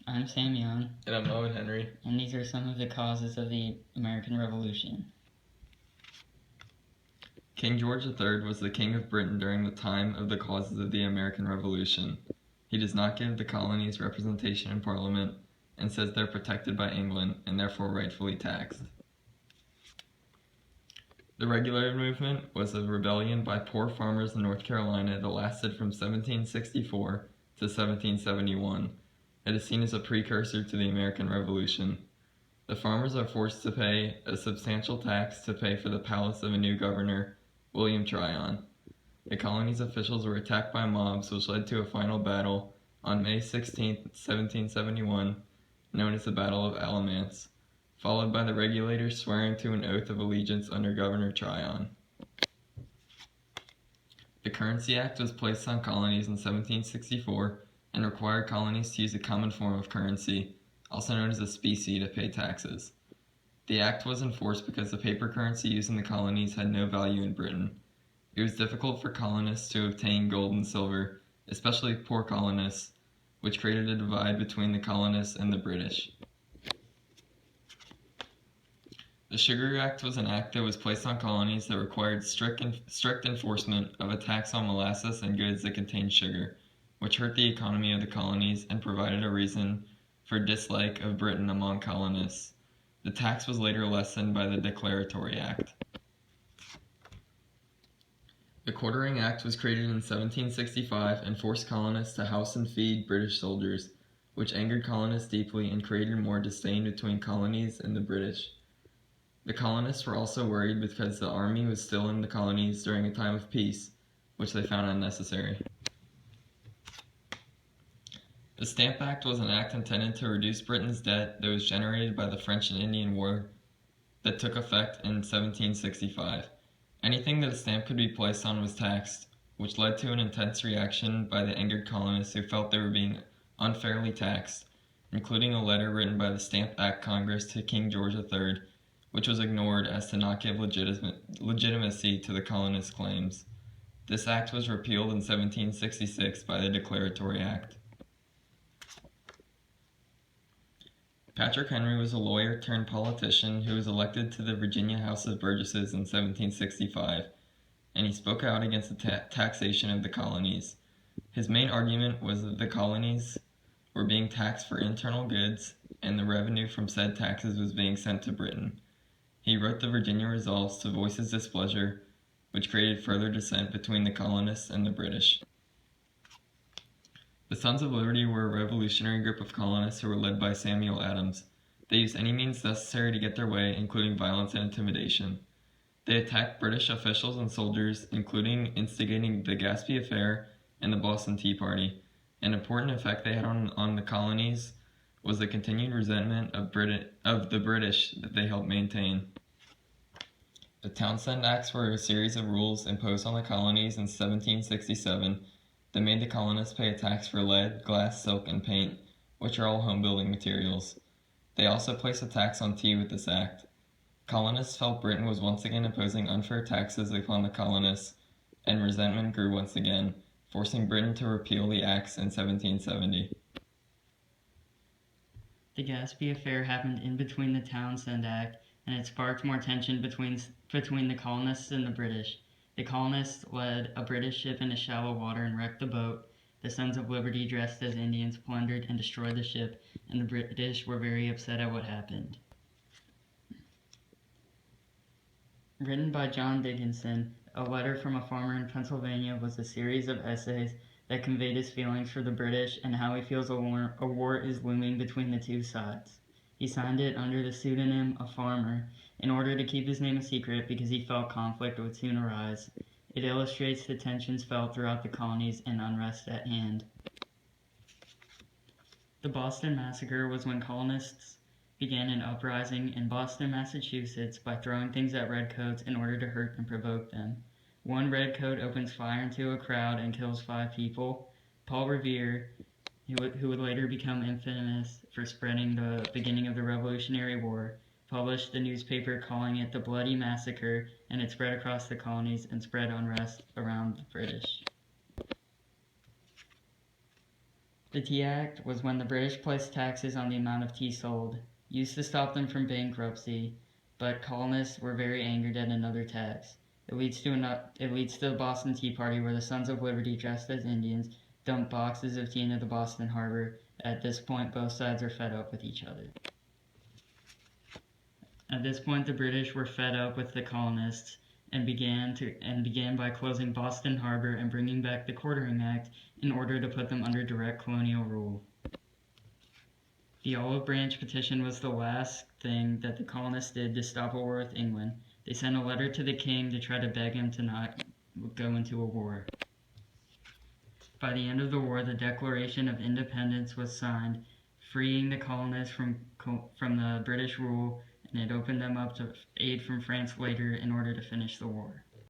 I'm Sam Young. And I'm Owen Henry. And these are some of the causes of the American Revolution. King George III was the King of Britain during the time of the causes of the American Revolution. He does not give the colonies representation in Parliament and says they're protected by England and therefore rightfully taxed. The Regulator Movement was a rebellion by poor farmers in North Carolina that lasted from 1764 to 1771. It is seen as a precursor to the American Revolution. The farmers are forced to pay a substantial tax to pay for the palace of a new governor, William Tryon. The colony's officials were attacked by mobs, which led to a final battle on May 16, 1771, known as the Battle of Alamance, followed by the regulators swearing to an oath of allegiance under Governor Tryon. The Currency Act was placed on colonies in 1764 and required colonies to use a common form of currency, also known as a specie, to pay taxes. The act was enforced because the paper currency used in the colonies had no value in Britain. It was difficult for colonists to obtain gold and silver, especially poor colonists, which created a divide between the colonists and the British. The Sugar Act was an act that was placed on colonies that required strict enforcement of a tax on molasses and goods that contained sugar, which hurt the economy of the colonies and provided a reason for dislike of Britain among colonists. The tax was later lessened by the Declaratory Act. The Quartering Act was created in 1765 and forced colonists to house and feed British soldiers, which angered colonists deeply and created more disdain between colonies and the British. The colonists were also worried because the army was still in the colonies during a time of peace, which they found unnecessary. The Stamp Act was an act intended to reduce Britain's debt that was generated by the French and Indian War that took effect in 1765. Anything that a stamp could be placed on was taxed, which led to an intense reaction by the angered colonists who felt they were being unfairly taxed, including a letter written by the Stamp Act Congress to King George III, which was ignored as to not give legitimacy to the colonists' claims. This act was repealed in 1766 by the Declaratory Act. Patrick Henry was a lawyer turned politician who was elected to the Virginia House of Burgesses in 1765, and he spoke out against the taxation of the colonies. His main argument was that the colonies were being taxed for internal goods, and the revenue from said taxes was being sent to Britain. He wrote the Virginia Resolves to voice his displeasure, which created further dissent between the colonists and the British. The Sons of Liberty were a revolutionary group of colonists who were led by Samuel Adams. They used any means necessary to get their way, including violence and intimidation. They attacked British officials and soldiers, including instigating the Gaspee Affair and the Boston Tea Party. An important effect they had on the colonies was the continued resentment of the British that they helped maintain. The Townshend Acts were a series of rules imposed on the colonies in 1767 that made the colonists pay a tax for lead, glass, silk, and paint, which are all home-building materials. They also placed a tax on tea with this act. Colonists felt Britain was once again imposing unfair taxes upon the colonists, and resentment grew once again, forcing Britain to repeal the acts in 1770. The Gaspee Affair happened in between the Townshend Act, and it sparked more tension between the colonists and the British. The colonists led a British ship into shallow water and wrecked the boat. The Sons of Liberty, dressed as Indians, plundered and destroyed the ship, and the British were very upset at what happened. Written by John Dickinson, A Letter from a Farmer in Pennsylvania was a series of essays that conveyed his feelings for the British and how he feels a war is looming between the two sides. He signed it under the pseudonym A Farmer in order to keep his name a secret because he felt conflict would soon arise. It illustrates the tensions felt throughout the colonies and unrest at hand. The Boston Massacre was when colonists began an uprising in Boston, Massachusetts by throwing things at redcoats in order to hurt and provoke them. One redcoat opens fire into a crowd and kills 5 people. Paul Revere, who would later become infamous for spreading the beginning of the Revolutionary War, published the newspaper calling it the Bloody Massacre, and it spread across the colonies and spread unrest around the British. The Tea Act was when the British placed taxes on the amount of tea sold, used to stop them from bankruptcy, but colonists were very angered at another tax. It leads to the Boston Tea Party, where the Sons of Liberty, dressed as Indians, dump boxes of tea into the Boston harbor. At this point, both sides are fed up with each other. At this point, the British were fed up with the colonists and began by closing Boston Harbor and bringing back the Quartering Act in order to put them under direct colonial rule. The Olive Branch Petition was the last thing that the colonists did to stop a war with England. They sent a letter to the king to try to beg him to not go into a war. By the end of the war, the Declaration of Independence was signed, freeing the colonists from the British rule, and it opened them up to aid from France later in order to finish the war.